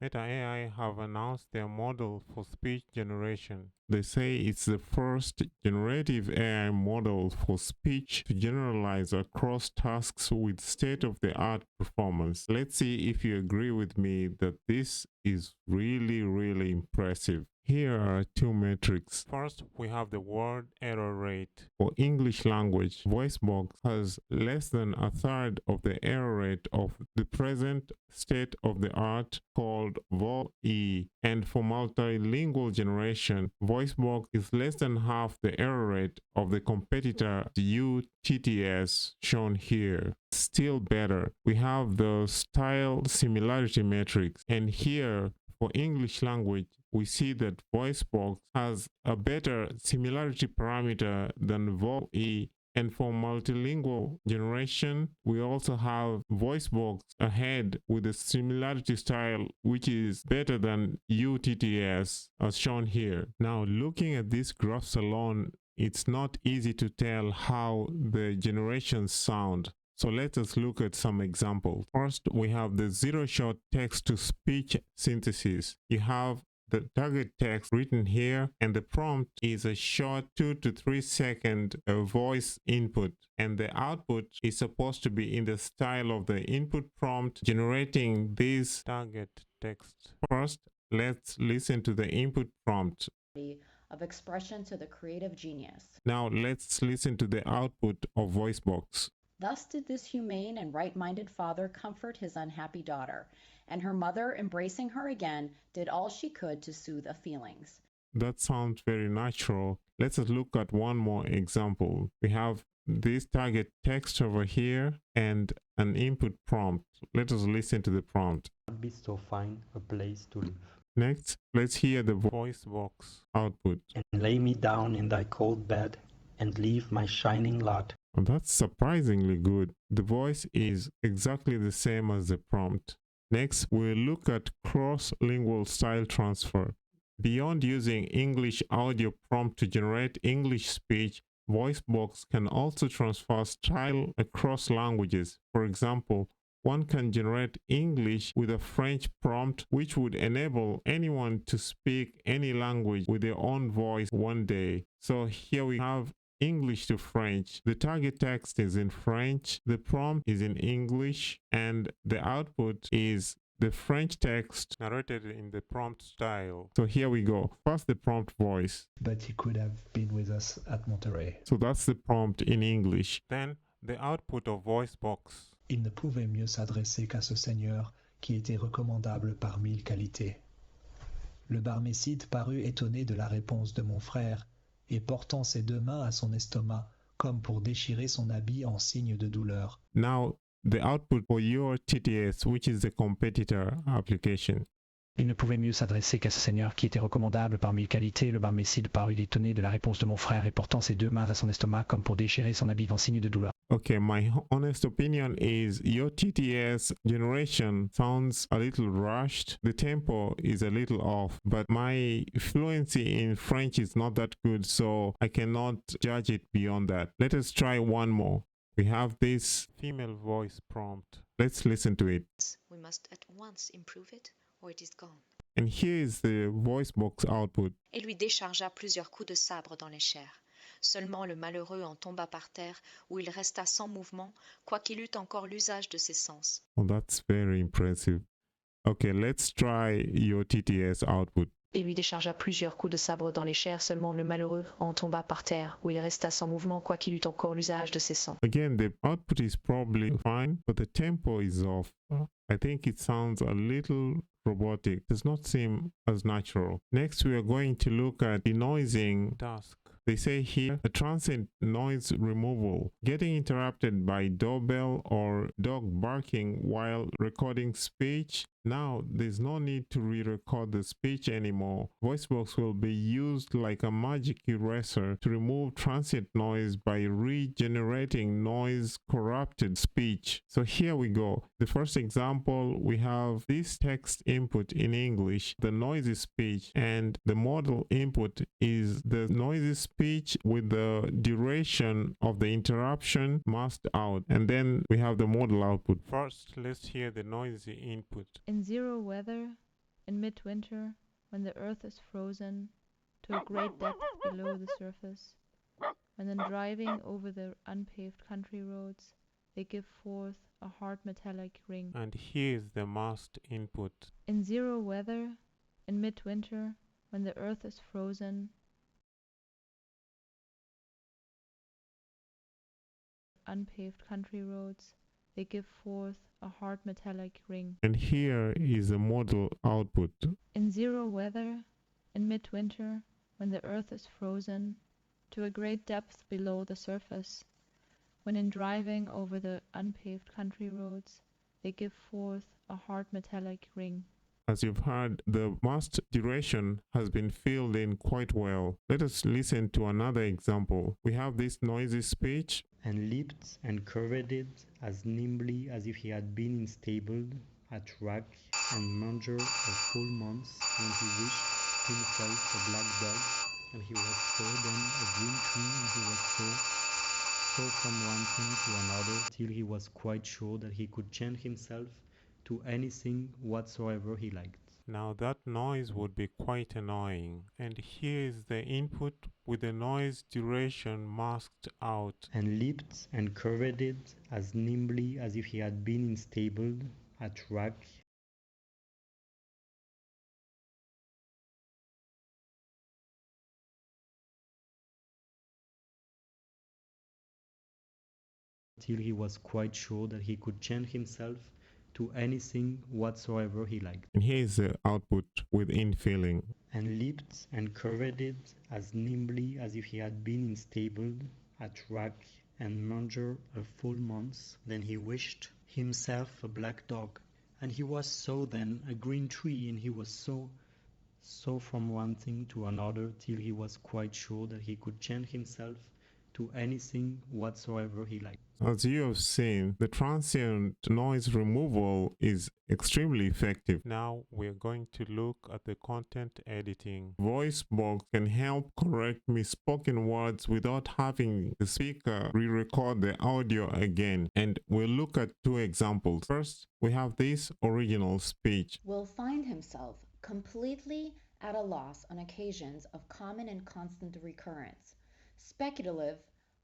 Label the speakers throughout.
Speaker 1: Meta AI have announced their model for speech generation. They say it's the first generative AI model for speech to generalize across tasks with state-of-the-art performance. Let's see if you agree with me that this is really impressive. Here are two metrics. First, we have the word error rate. For English language, VoiceBox has less than a third of the error rate of the present state of the art called VoE. And for multilingual generation, VoiceBox is less than half the error rate of the competitor UTTS shown here. Still better, we have the style similarity metrics, and here for English language, we see that VoiceBox has a better similarity parameter than VoE. And for multilingual generation, we also have VoiceBox ahead with a similarity style which is better than UTTS as shown here. Now, looking at these graphs alone, it's not easy to tell how the generations sound. So let us look at some examples. First, we have the zero-shot text-to-speech synthesis. You have the target text written here, and the prompt is a short 2 to 3 second voice input, and the output is supposed to be in the style of the input prompt generating this target text. First, let's listen to the input prompt
Speaker 2: of expression to the creative genius.
Speaker 1: Now let's listen to the output of VoiceBox.
Speaker 2: Thus did this humane and right-minded father comfort his unhappy daughter, and her mother, embracing her again, did all she could to soothe her feelings.
Speaker 1: That sounds very natural. Let's look at one more example. We have this target text over here and an input prompt. Let us listen to the prompt.
Speaker 3: Be so fine a place to live.
Speaker 1: Next, let's hear the VoiceBox output.
Speaker 3: And lay me down in thy cold bed and leave my shining lot.
Speaker 1: Oh, that's surprisingly good. The voice is exactly the same as the prompt. Next, we'll look at cross-lingual style transfer. Beyond using English audio prompt to generate English speech, VoiceBox can also transfer style across languages. For example, one can generate English with a French prompt, which would enable anyone to speak any language with their own voice one day. So here we have English to French. The target text is in French, the prompt is in English, and the output is the French text narrated in the prompt style. So here we go. First, the prompt voice.
Speaker 4: But he could have been with us at Monterey.
Speaker 1: So that's the prompt in English. Then the output of VoiceBox.
Speaker 4: Il ne pouvait mieux s'adresser qu'à ce seigneur qui était recommandable par mille qualités. Le barmécide parut étonné de la réponse de mon frère et portant ses deux mains à son estomac comme pour déchirer son habit en signe de douleur.
Speaker 1: Now, the output for your TTS, which is the competitor application.
Speaker 5: Il ne pouvait mieux s'adresser qu'à ce seigneur qui était recommandable par mille qualités. Le barmécide parut étonné de la réponse de mon frère et portant ses deux mains à son estomac comme pour déchirer son habit en signe de douleur.
Speaker 1: Okay, my honest opinion is your TTS generation sounds a little rushed. The tempo is a little off, but my fluency in French is not that good, so I cannot judge it beyond that. Let us try one more. We have this female voice prompt. Let's listen to it.
Speaker 6: We must at once improve it, or it is gone.
Speaker 1: And here is the VoiceBox output.
Speaker 6: Et lui déchargea plusieurs coups de sabre dans les chairs. Seulement le malheureux en tomba par terre, où il resta sans mouvement, quoiqu'il eût encore l'usage de ses sens.
Speaker 1: Oh, that's very impressive. Okay, let's try your TTS output.
Speaker 7: Et lui déchargea plusieurs coups de sabre dans les chairs, seulement le malheureux en tomba par terre, où il resta sans mouvement, quoiqu'il eût encore l'usage de ses sens.
Speaker 1: Again, the output is probably fine, but the tempo is off. I think it sounds a little robotic. It does not seem as natural. Next, we are going to look at denoising task. They say here, a transient noise removal, getting interrupted by doorbell or dog barking while recording speech. Now, there's no need to re-record the speech anymore. VoiceBox will be used like a magic eraser to remove transient noise by regenerating noise-corrupted speech. So here we go. The first example, we have this text input in English, the noisy speech, and the model input is the noisy speech with the duration of the interruption masked out. And then we have the model output. First, let's hear the noisy input.
Speaker 8: In zero weather, in midwinter, when the earth is frozen to a great depth below the surface, when then driving over the unpaved country roads, they give forth a hard metallic ring.
Speaker 1: And here's the must input.
Speaker 8: In zero weather, in midwinter, when the earth is frozen, unpaved country roads, they give forth a hard metallic ring.
Speaker 1: And here is the model output.
Speaker 8: In zero weather, in midwinter, when the earth is frozen to a great depth below the surface, when in driving over the unpaved country roads, they give forth a hard metallic ring.
Speaker 1: As you've heard, the must duration has been filled in quite well. Let us listen to another example. We have this noisy speech.
Speaker 3: And leaped and curved it as nimbly as if he had been instabled at rack and manger a full month when he wished himself a black dog, and he was so then a green tree, and he was so from one thing to another till he was quite sure that he could change himself to anything whatsoever he liked.
Speaker 1: Now that noise would be quite annoying. And here is the input with the noise duration masked out.
Speaker 3: And leaped and curved it as nimbly as if he had been instabled at rack till he was quite sure that he could change himself to anything whatsoever he liked.
Speaker 1: And here is the output with infilling.
Speaker 3: And leaped and curved it as nimbly as if he had been instabled at rack and manger a full month. Then he wished himself a black dog, and he was so then a green tree, and he was so from one thing to another till he was quite sure that he could change himself to anything whatsoever he liked.
Speaker 1: As you have seen, the transient noise removal is extremely effective. Now we're going to look at the content editing. VoiceBox can help correct misspoken words without having the speaker re-record the audio again. And we'll look at two examples. First, we have this original speech.
Speaker 2: Will find himself completely at a loss on occasions of common and constant recurrence. Speculative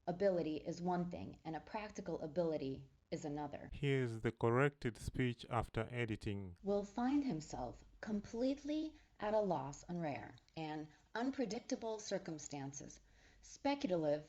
Speaker 2: ability is one thing, and a practical ability is another.
Speaker 1: Here's the corrected speech after editing.
Speaker 2: Will find himself completely at a loss on rare and unpredictable circumstances. Speculative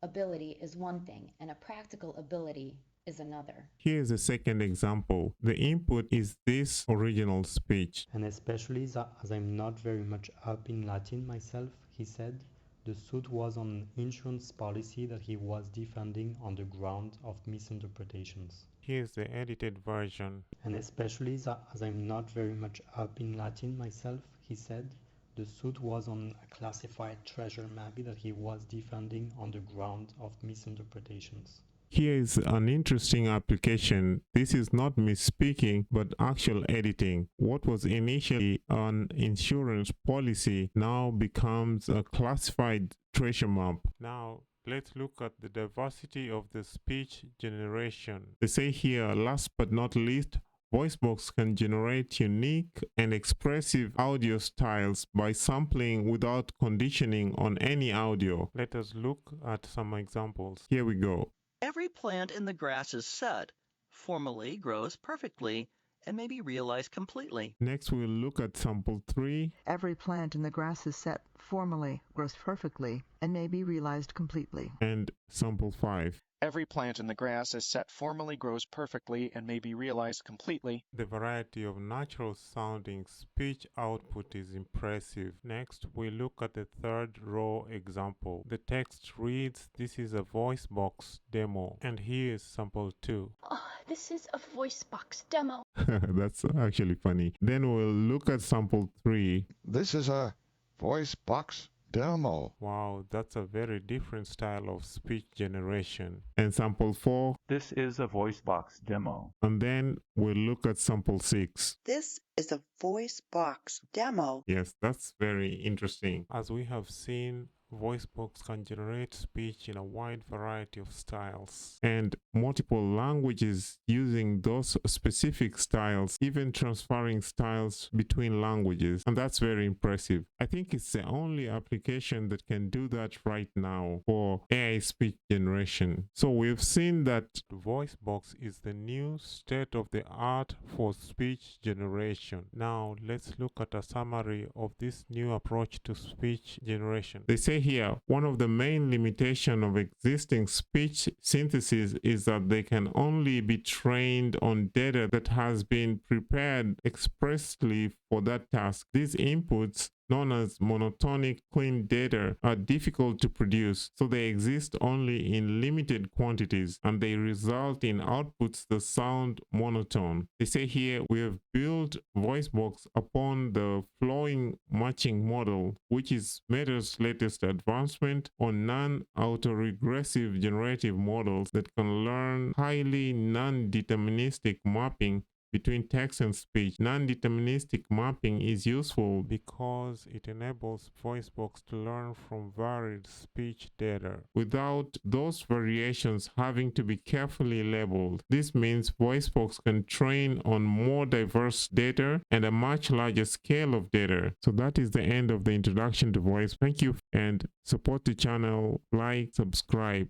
Speaker 2: ability is one thing, and a practical ability is another.
Speaker 1: Here's a second example. The input is this original speech.
Speaker 3: And especially as I'm not very much up in Latin myself, he said, the suit was on an insurance policy that he was defending on the ground of misinterpretations.
Speaker 1: Here's the edited version.
Speaker 3: And especially as I'm not very much up in Latin myself, he said, the suit was on a classified treasure map that he was defending on the ground of misinterpretations.
Speaker 1: Here is an interesting application. This is not misspeaking, but actual editing. What was initially an insurance policy now becomes a classified treasure map. Now, let's look at the diversity of the speech generation. They say here, last but not least, VoiceBox can generate unique and expressive audio styles by sampling without conditioning on any audio. Let us look at some examples. Here we go.
Speaker 9: Every plant in the grass is set, formally grows perfectly, and may be realized completely.
Speaker 1: Next, we'll look at sample 3.
Speaker 10: Every plant in the grass is set, formally, grows perfectly, and may be realized completely.
Speaker 1: And sample 5.
Speaker 11: Every plant in the grass is set, formally grows perfectly, and may be realized completely.
Speaker 1: The variety of natural sounding speech output is impressive. Next, we look at the third row example. The text reads, "This is a VoiceBox demo." And here is sample 2.
Speaker 12: Oh, this is a VoiceBox demo.
Speaker 1: That's actually funny. Then we'll look at sample 3.
Speaker 13: This is a VoiceBox demo.
Speaker 1: Wow, that's a very different style of speech generation. And sample 4.
Speaker 14: This is a VoiceBox demo.
Speaker 1: And then we'll look at sample 6.
Speaker 15: This is a VoiceBox demo.
Speaker 1: Yes, that's very interesting. As we have seen, VoiceBox can generate speech in a wide variety of styles and multiple languages using those specific styles, even transferring styles between languages. And that's very impressive. I think it's the only application that can do that right now for AI speech generation. So we've seen that VoiceBox is the new state of the art for speech generation. Now let's look at a summary of this new approach to speech generation. They say here, one of the main limitations of existing speech synthesis is that they can only be trained on data that has been prepared expressly for that task. These inputs, known as monotonic clean data, are difficult to produce, so they exist only in limited quantities and they result in outputs that sound monotone. They say here, we have built VoiceBox upon the flowing matching model, which is Meta's latest advancement on non-autoregressive generative models that can learn highly non-deterministic mapping between text and speech. Non-deterministic mapping is useful because it enables VoiceBox to learn from varied speech data without those variations having to be carefully labeled. This means VoiceBox can train on more diverse data and a much larger scale of data. So that is the end of the introduction to voice. Thank you and support the channel, like, subscribe.